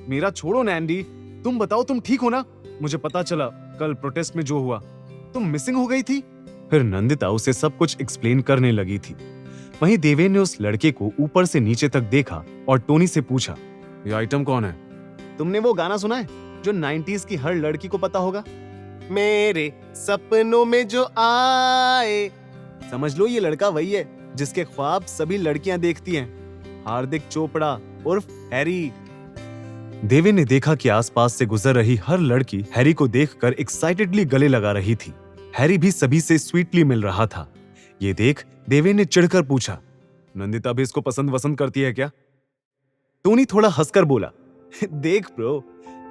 मेरा छोड़ो नैंडी, तुम बताओ तुम ठीक हो ना? मुझे पता चला कल प्रोटेस्ट में जो हुआ, तुम मिसिंग हो गई थी। फिर नंदिता उसे सब कुछ एक्सप्लेन करने लगी थी। वहीं देवेन ने उस लड़के को ऊपर से नीचे तक देखा और टोनी से पूछा, ये आइटम कौन है? तुमने वो गाना सुना है जो 90s की हर लड़की को पता होगा? मेरे सपनों में जो आए। समझ लो ये लड़का वही है जिसके ख्वाब सभी लड़कियां देखती हैं, हार्दिक चोपड़ा उर्फ हैरी। देवेन ने देखा कि आसपास से गुजर रही हर लड़की हैरी को देखकर एक्साइटेडली गले लगा रही थी। हैरी भी सभी से स्वीटली मिल रहा था। ये देख देवेन ने चिढ़कर पूछा, नंदिता भी इसको पसंद वसंद करती है क्या? टोनी थोड़ा हंसकर बोला, देख ब्रो,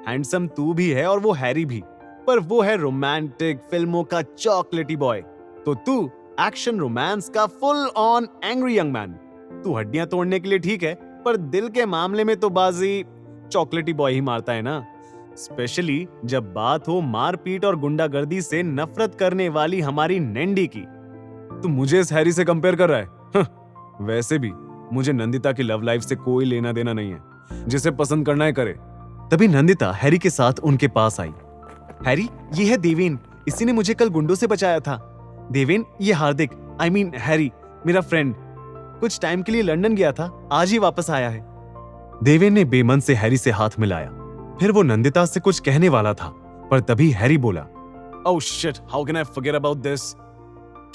हैंडसम तू भी है और वो हैरी भी, पर वो है रोमांटिक फिल्मों का चॉकलेटी बॉय, तो तू एक्शन रोमांस का full on angry young man. तू हड्डियां तोड़ने के लिए ठीक है, पर दिल के मामले में तो बाजी चॉकलेटी बॉय ही मारता है ना। स्पेशली जब बात हो मारपीट और गुंडागर्दी से नफरत करने वाली हमारी नैंडी की। तू मुझे इस हैरी से कंपेयर कर रहा है? वैसे भी मुझे नंदिता की लव लाइफ से कोई लेना देना नहीं है, जिसे पसंद करना है करे। तभी नंदिता हैरी के साथ उनके पास आई। हैरी, ये है देवेन, इसी ने मुझे कल गुंडों से बचाया था। देवेन, ये हार्दिक, आई मीन हैरी, मेरा फ्रेंड, कुछ टाइम के लिए लंदन गया था, आज ही वापस आया है। देवेन ने बेमन से हैरी से हाथ मिलाया। फिर वो नंदिता से कुछ कहने वाला था, पर तभी हैरी बोला, oh shit, how can I forget about this?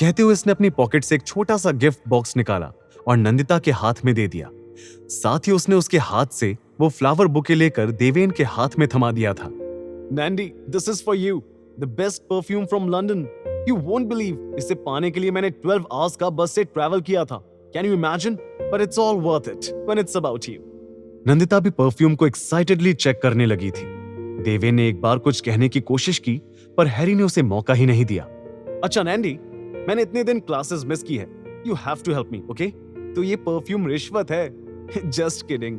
कहते हुए उसने अपनी पॉकेट से एक छोटा सा गिफ्ट बॉक्स निकाला और नंदिता के हाथ में दे दिया। साथ ही उसने उसके हाथ से वो फ्लावर बुके लेकर देवेन के हाथ में थमा दिया था। Nandy, this is for you, the best perfume from London. You won't believe, इसे पाने के लिए मैंने 12 आवर्स का बस से ट्रैवल किया था। Can you imagine? But it's all worth it when it's about you. Nandita भी परफ्यूम को एक्साइटेडली चेक करने लगी थी। देवेन ने एक बार कुछ कहने की कोशिश की, पर हैरी ने उसे मौका ही नहीं दिया। अच्छा नैंडी, मैंने इतने दिन क्लासेस मिस की है, you have to help me, okay? तो ये परफ्यूम रिश्वत है। Just kidding.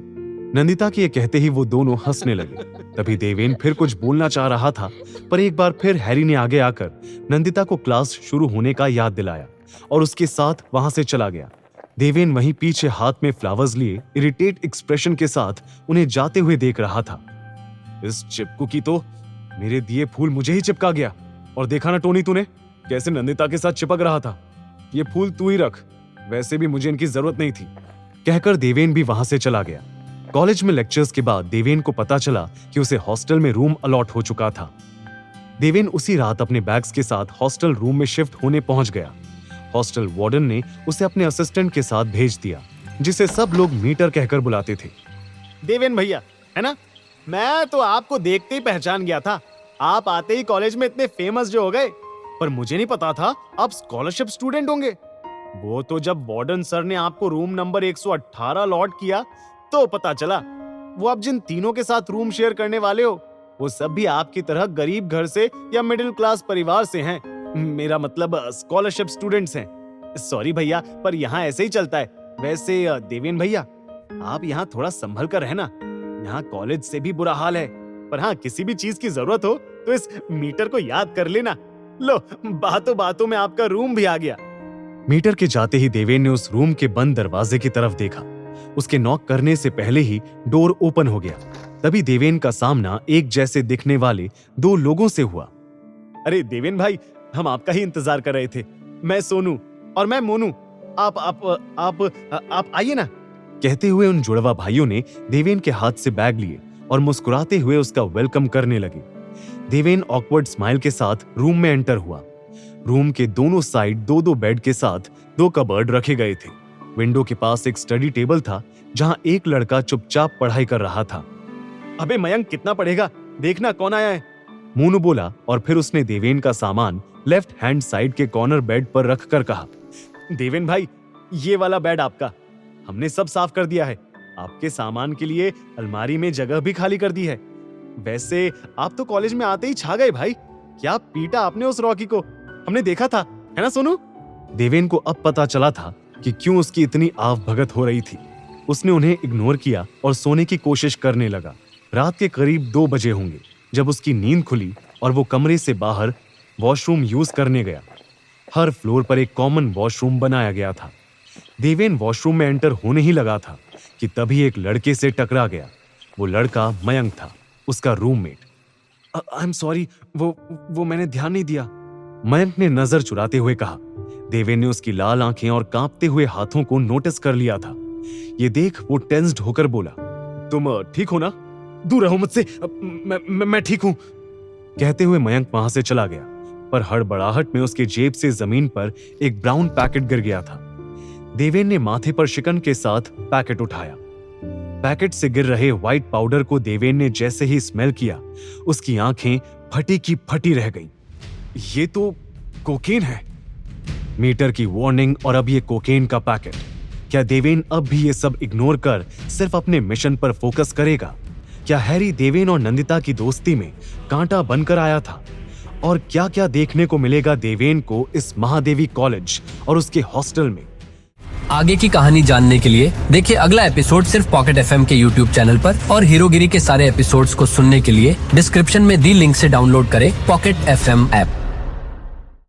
नंदिता के ये कहते ही वो दोनों हंसने लगे। तभी देवेन फिर कुछ बोलना चाह रहा था, पर एक बार फिर हैरी ने आगे आकर नंदिता को क्लास शुरू होने का याद दिलाया और उसके साथ वहां से चला गया। देवेन वहीं पीछे हाथ में फ्लावर्स लिए इरिटेट एक्सप्रेशन के साथ उन्हें जाते हुए देख रहा था। इस चिपकू की तो मेरे दिए फूल मुझे ही चिपका गया। और देखा ना टोनी, तूने कैसे नंदिता के साथ चिपक रहा था। ये फूल तू ही रख, वैसे भी मुझे इनकी जरूरत नहीं थी। कहकर देवेन भी वहां से चला गया। कॉलेज में लेक्चर्स के बाद देवेन को पता चला कि उसे हॉस्टल में रूम अलॉट हो चुका था। देवेन उसी रात अपने बैग्स के साथ हॉस्टल रूम में शिफ्ट होने पहुंच गया। हॉस्टल वार्डन ने उसे अपने असिस्टेंट के साथ भेज दिया, जिसे सब लोग मीटर कहकर बुलाते थे। देवेन भैया, है ना? मैं तो आपको देखते ही पहचान गया था। आप आते ही कॉलेज में इतने फेमस जो हो गए, पर मुझे नहीं पता था आप स्कॉलरशिप स्टूडेंट होंगे। वो तो जब वार्डन सर ने आपको रूम नंबर 118 अलॉट किया तो पता चला। वो आप जिन तीनों के साथ रूम शेयर करने वाले हो, वो सब भी आपकी तरह गरीब घर से या मिडिल क्लास परिवार से हैं। मेरा मतलब स्कॉलरशिप स्टूडेंट्स हैं। सॉरी भैया, पर यहाँ ऐसे ही चलता है। वैसे देवेन भैया, आप यहाँ थोड़ा संभल कर रहना। यहाँ कॉलेज से भी बुरा हाल है, पर हाँ, किसी भी चीज की जरूरत हो तो इस मीटर को याद कर लेना। लो, बातों बातों में आपका रूम भी आ गया। मीटर के जाते ही देवेन ने उस रूम के बंद दरवाजे की तरफ देखा। उसके नॉक करने से पहले ही डोर ओपन हो गया। तभी देवेन का सामना एक जैसे दिखने वाले दो लोगों से हुआ। अरे देवेन भाई, हम आपका ही इंतजार कर रहे थे। मैं सोनू और मैं मोनू। आप आइए ना। कहते हुए उन जुड़वा भाइयों ने देवेन के हाथ से बैग लिए और मुस्कुराते हुए उसका वेलकम करने लगे। देवेन ऑकवर्ड स्माइल के साथ रूम में एंटर हुआ। रूम के दोनों साइड दो दो बेड के साथ 2 कबर्ड रखे गए थे। विंडो के पास एक स्टडी टेबल था, जहां एक लड़का चुपचाप पढ़ाई कर रहा था। अबे मयंक, कितना पढ़ेगा, देखना कौन आया है, मोनू बोला। और फिर उसने देवेन का सामान लेफ्ट हैंड साइड के कॉर्नर बेड पर रखकर कहा, देवेन भाई, ये वाला बेड आपका। हमने सब साफ कर दिया है। आपके सामान के लिए अलमारी में जगह भी खाली कर दी है। वैसे आप तो कॉलेज में आते ही छा गए भाई। क्या पीटा आपने उस रॉकी को, हमने देखा था, है ना सोनू? देवेन को अब पता चला था कि क्यों उसकी इतनी आव भगत हो रही थी। उसने उन्हें इग्नोर किया और सोने की कोशिश करने लगा। रात के करीब 2 बजे होंगे जब उसकी नींद खुली और वो कमरे से बाहर वॉशरूम यूज करने गया। हर फ्लोर पर एक कॉमन वॉशरूम बनाया गया था। देवेन वॉशरूम में एंटर होने ही लगा था कि तभी एक लड़के से टकरा गया। वो लड़का मयंक था, उसका रूममेट। आई एम सॉरी, वो मैंने ध्यान नहीं दिया, मयंक ने नजर चुराते हुए कहा। देवेन ने उसकी लाल आंखें और कांपते हुए हाथों को नोटिस कर लिया था। ये देख वो टेंस्ड होकर बोला, तुम ठीक हो ना? दूर रहो मुझसे, मैं ठीक हूं। कहते हुए मयंक वहां से चला गया, पर हड़बड़ाहट में उसकी जेब से जमीन पर एक ब्राउन पैकेट गिर गया था। देवेन ने माथे पर शिकन के साथ पैकेट उठाया। पैकेट से गिर रहे व्हाइट पाउडर को देवेन ने जैसे ही स्मेल किया, उसकी आंखें फटी की फटी रह गईं। ये तो कोकेन है। मीटर की वार्निंग और अब ये कोकेन का पैकेट। क्या देवेन अब भी ये सब इग्नोर कर सिर्फ अपने मिशन पर फोकस करेगा? क्या हैरी देवेन और नंदिता की दोस्ती में कांटा बनकर आया था? और क्या क्या देखने को मिलेगा देवेन को इस महादेवी कॉलेज और उसके हॉस्टल में? आगे की कहानी जानने के लिए देखिए अगला एपिसोड सिर्फ पॉकेट एफएम के यूट्यूब चैनल पर, और हीरोगिरी के सारे एपिसोड्स को सुनने के लिए डिस्क्रिप्शन में दी लिंक से डाउनलोड करें पॉकेट एफएम ऐप।